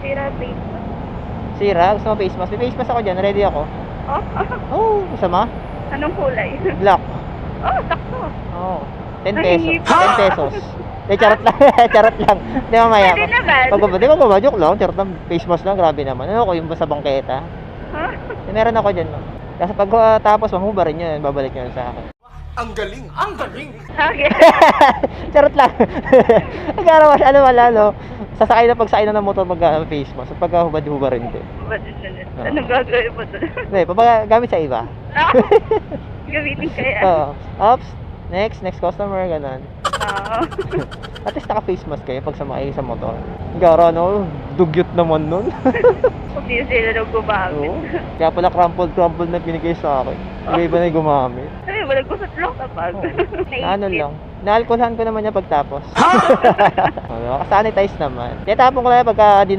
Sira face mask. Sira? Gusto mo face mask? May face mask ako dyan. Ready ako. Oh, Oh, masama? anong kulay? Black. Oh, sakto. Oh. 10 Ay, pesos. hindi 10 pesos. Di, charot lang. Charot lang. Di mamaya. Pwede naman. Di ba, joke lang. Charot lang. Face mask lang. Grabe naman. Ano ko yung sa bangketa? Huh? Meron ako dyan. Kasi pag tapos mahubarin yun, babalik yun sa akin. Ang galing! Ang galing! Okay. Charot lang. Nagkarawas, ano wala, no? Sasakay na pagsakay na ng motor pag face mask. At pag hubad-hubarin din. Anong gagawin mo doon? Hindi, gamit sa iba. Ah, gamitin kaya. Oo. Ops. Next customer, ganun. Oo. At least naka-face mask kayo pag sumakay sa motor. Gara, no? Dugyot naman nun. Hindi sila nang gumamit. Oo. Kaya pala crumpled na pinigay sa akin. Iba na yung gumamit. Ay, walang gusot lang kapag. Ano lang. Naalkolhan ko naman niya pagtapos. Ano, sanitize naman. Kaya tapon ko lang pagka di na